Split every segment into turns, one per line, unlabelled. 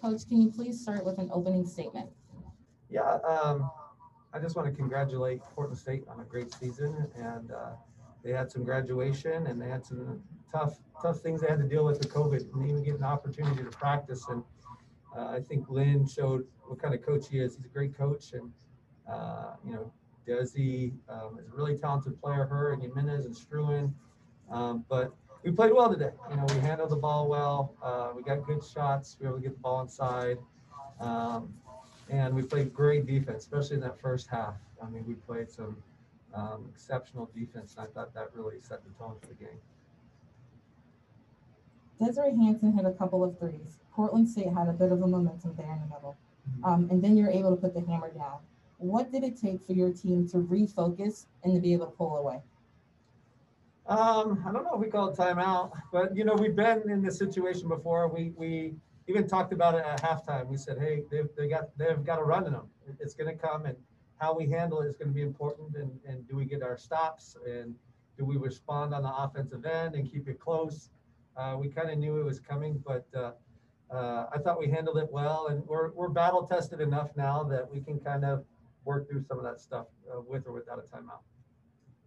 Coach, can you please start with an opening statement?
Yeah, I just want to congratulate Portland State on a great season, and they had some graduation, and they had some tough things they had to deal with COVID, and even get an opportunity to practice. And I think Lynn showed what kind of coach he is. He's a great coach, and Desi is a really talented player. Her and Jimenez and Streum, but we played well today. We handled the ball well. We got good shots. We were able to get the ball inside. Um, and we played great defense, especially in that first half. I mean, we played some exceptional defense, and I thought that really set the tone for the game.
Desiree Hanson hit a couple of threes. Portland State had a bit of a momentum there in the middle. And then you're able to put the hammer down. What did it take for your team to refocus and to be able to pull away?
I don't know if we call it timeout, but we've been in this situation before. We even talked about it at halftime. We said, hey, they've got a run in them. It's going to come, and how we handle it is going to be important. And do we get our stops, and do we respond on the offensive end and keep it close? We kind of knew it was coming, but I thought we handled it well, and we're battle tested enough now that we can kind of work through some of that stuff with or without a timeout.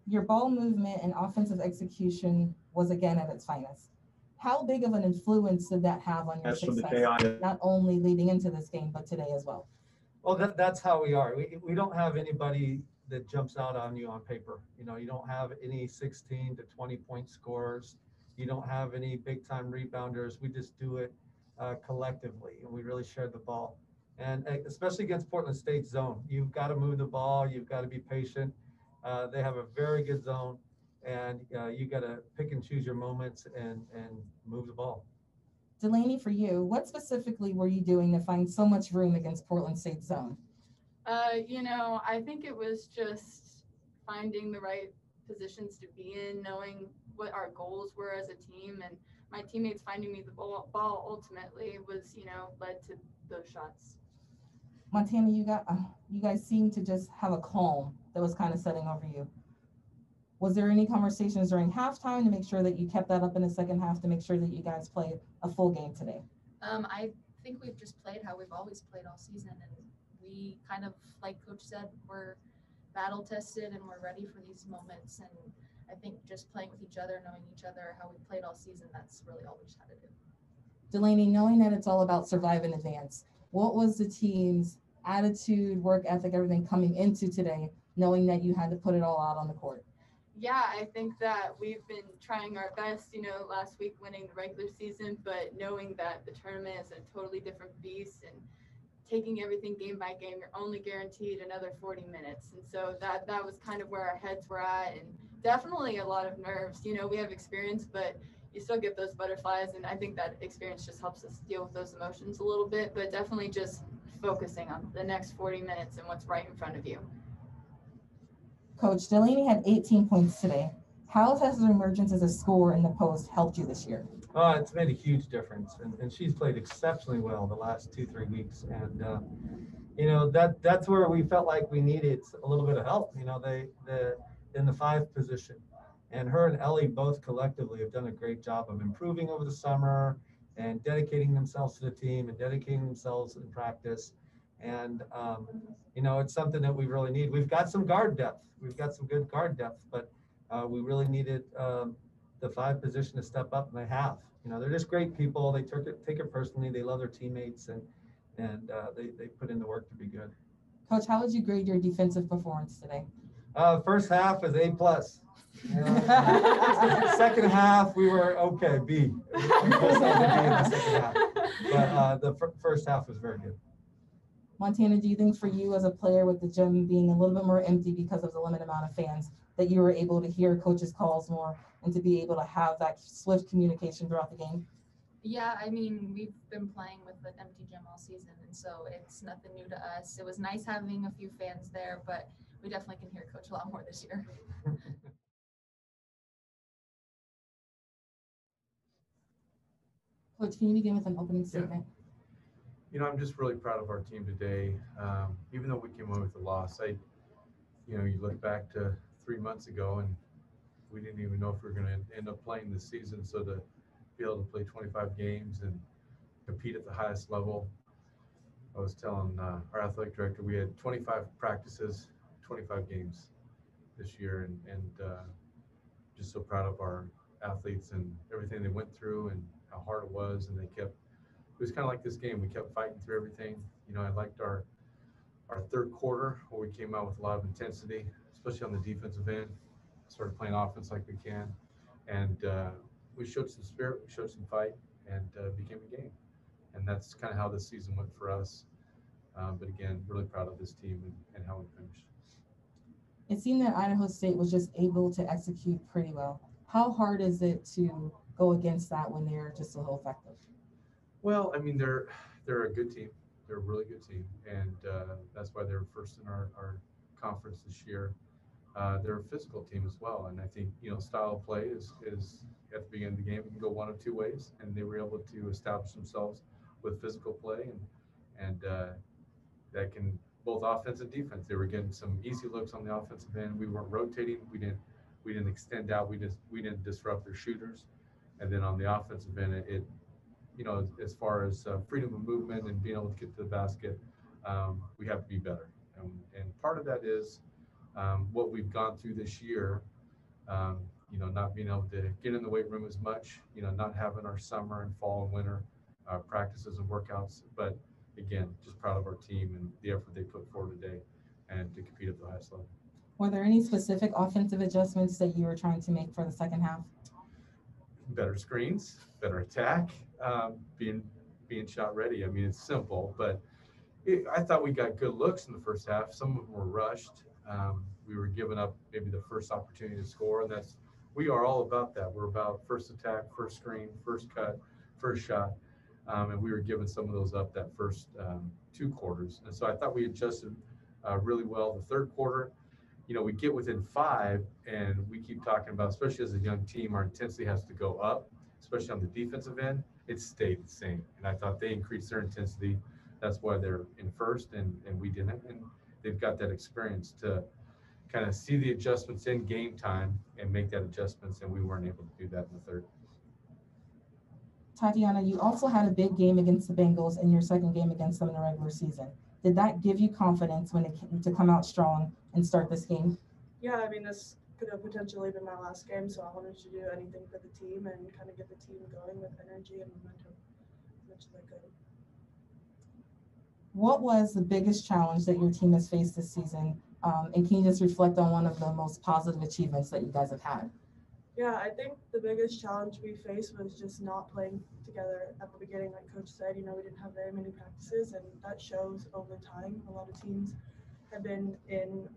Your ball movement and offensive execution was again at its finest. How big of an influence did that have on your success, not only leading into this game, but today as well?
Well, that's how we are. We don't have anybody that jumps out on you on paper. You don't have any 16 to 20 point scorers. You don't have any big time rebounders. We just do it collectively, and we really shared the ball. And especially against Portland State's zone, you've got to move the ball. You've got to be patient. They have a very good zone, and you got to pick and choose your moments and move the ball.
Delaney, for you, what specifically were you doing to find so much room against Portland State's zone?
I think it was just finding the right positions to be in, knowing what our goals were as a team, and my teammates finding me the ball ultimately was, led to those shots.
Montana, you guys seem to just have a calm that was kind of setting over you. Was there any conversations during halftime to make sure that you kept that up in the second half to make sure that you guys played a full game today?
I think we've just played how we've always played all season, and we kind of, like Coach said, we're battle tested and we're ready for these moments. And I think just playing with each other, knowing each other, how we played all season, that's really all we just had to do.
Delaney, knowing that it's all about survive in advance, what was the team's attitude, work ethic, everything coming into today, knowing that you had to put it all out on the court?
Yeah, I think that we've been trying our best, last week winning the regular season, but knowing that the tournament is a totally different beast and taking everything game by game, you're only guaranteed another 40 minutes. And so that was kind of where our heads were at, and definitely a lot of nerves. We have experience, but you still get those butterflies, and I think that experience just helps us deal with those emotions a little bit, but definitely just focusing on the next 40 minutes and what's right in front of you.
Coach, Delaney had 18 points today. How has her emergence as a scorer in the post helped you this year?
It's made a huge difference, and she's played exceptionally well the last 2-3 weeks. And that's where we felt like we needed a little bit of help. They in the 5 position, and her and Ellie both collectively have done a great job of improving over the summer and dedicating themselves to the team and dedicating themselves in practice. And it's something that we really need. We've got some guard depth. We've got some good guard depth, but we really needed the 5 position to step up, and they have. They're just great people. They take it personally. They love their teammates, and they put in the work to be good.
Coach, how would you grade your defensive performance today?
First half is A+. Second half we were okay, B. We just had to be in the second half, but the first half was very good.
Montana, do you think for you as a player, with the gym being a little bit more empty because of the limited amount of fans, that you were able to hear coaches' calls more and to be able to have that swift communication throughout the game?
Yeah, I mean, we've been playing with an empty gym all season, and so it's nothing new to us. It was nice having a few fans there, but we definitely can hear Coach a lot more this year.
Coach, can you begin with an opening statement?
I'm just really proud of our team today. Even though we came away with a loss, you look back to 3 months ago, and we didn't even know if we were going to end up playing this season. So to be able to play 25 games and compete at the highest level, I was telling our athletic director we had 25 practices, 25 games this year, and just so proud of our athletes and everything they went through and how hard it was. And it was kind of like this game. We kept fighting through everything. You know, I liked our third quarter where we came out with a lot of intensity, especially on the defensive end. Started playing offense like we can, and we showed some spirit, we showed some fight, and became a game. And that's kind of how this season went for us. But again, really proud of this team and how we finished.
It seemed that Idaho State was just able to execute pretty well. How hard is it to go against that when they're just so effective?
Well, I mean, they're a good team. They're a really good team, and that's why they're first in our conference this year. They're a physical team as well, and I think, you know, style of play is at the beginning of the game, it can go one of two ways, and they were able to establish themselves with physical play, and that can both offense and defense. They were getting some easy looks on the offensive end. We weren't rotating. We didn't extend out. We didn't disrupt their shooters, and then on the offensive end, it you know, as far as freedom of movement and being able to get to the basket, we have to be better, and part of that is what we've gone through this year, you know, not being able to get in the weight room as much, you know, not having our summer and fall and winter practices and workouts. But again, just proud of our team and the effort they put forward today and to compete at the highest level.
Were there any specific offensive adjustments that you were trying to make for the second half?
Better screens, better attack, being shot ready. I mean, it's simple, but I thought we got good looks in the first half. Some of them were rushed. We were giving up maybe the first opportunity to score, and we are all about that. We're about first attack, first screen, first cut, first shot, and we were giving some of those up that first 2 quarters. And so I thought we adjusted really well. The third quarter, you know, we get within 5, and we keep talking about, especially as a young team, our intensity has to go up, especially on the defensive end. It stayed the same, and I thought they increased their intensity. That's why they're in first, and we didn't. And they've got that experience to kind of see the adjustments in game time and make that adjustments, and we weren't able to do that in the third.
Tatiana, you also had a big game against the Bengals in your second game against them in the regular season. Did that give you confidence when it came to come out strong and start this game?
Yeah, I mean, this could have potentially been my last game, so I wanted to do anything for the team and kind of get the team going with energy and momentum as much as I could.
What was the biggest challenge that your team has faced this season? And can you just reflect on one of the most positive achievements that you guys have had?
Yeah, I think the biggest challenge we faced was just not playing together at the beginning. Like Coach said, you know, we didn't have very many practices, and that shows over time. A lot of teams have been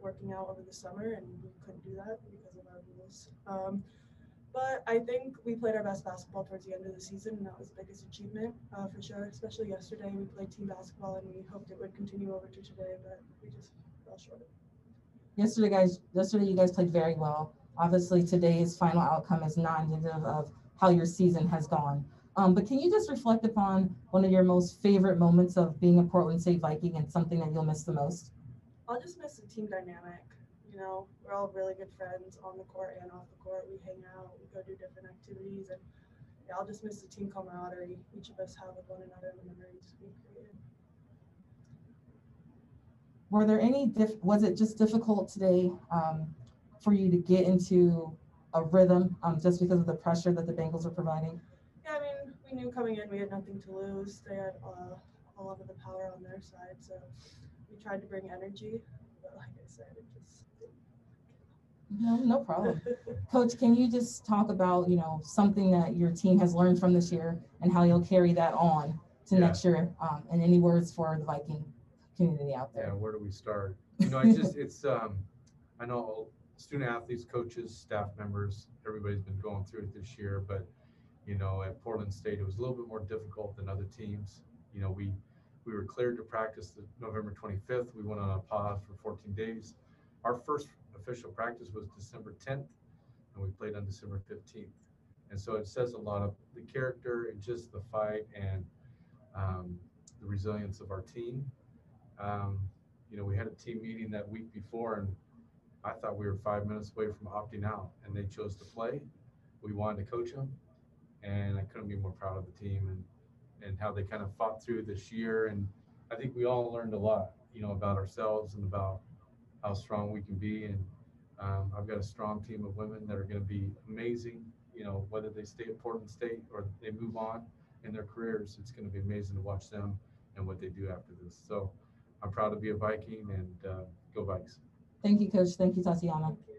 working out over the summer, and we couldn't do that because of our rules. But I think we played our best basketball towards the end of the season, and that was the biggest achievement for sure. Especially yesterday, we played team basketball, and we hoped it would continue over to today, but we just fell short.
Yesterday you guys played very well. Obviously, today's final outcome is not indicative of how your season has gone. But can you just reflect upon one of your most favorite moments of being a Portland State Viking and something that you'll miss the most?
I'll just miss the team dynamic. You know, we're all really good friends on the court and off the court. We hang out, we go do different activities, and yeah, I'll just miss the team camaraderie each of us have with one another and the memories we created.
Were there any, was it just difficult today for you to get into a rhythm just because of the pressure that the Bengals are providing?
Yeah, I mean, we knew coming in we had nothing to lose. They had a lot of the power on their side, so we tried to bring energy, but like I said, it just didn't.
No problem. Coach, can you just talk about, you know, something that your team has learned from this year and how you'll carry that on to next year, and any words for the Viking community out there?
Yeah, where do we start? You know, it's I know student athletes, coaches, staff members, everybody's been going through it this year, but you know, at Portland State, it was a little bit more difficult than other teams. You know, we were cleared to practice the November 25th. We went on a pause for 14 days. Our first official practice was December 10th, and we played on December 15th. And so it says a lot of the character and just the fight and the resilience of our team. You know, we had a team meeting that week before, and I thought we were 5 minutes away from opting out, and they chose to play. We wanted to coach them, and I couldn't be more proud of the team and how they kind of fought through this year. And I think we all learned a lot, about ourselves and about how strong we can be. And I've got a strong team of women that are going to be amazing, whether they stay at Portland State or they move on in their careers. It's going to be amazing to watch them and what they do after this. So I'm proud to be a Viking, and go Vikes.
Thank you, Coach. Thank you, Tatiana.
Thank you.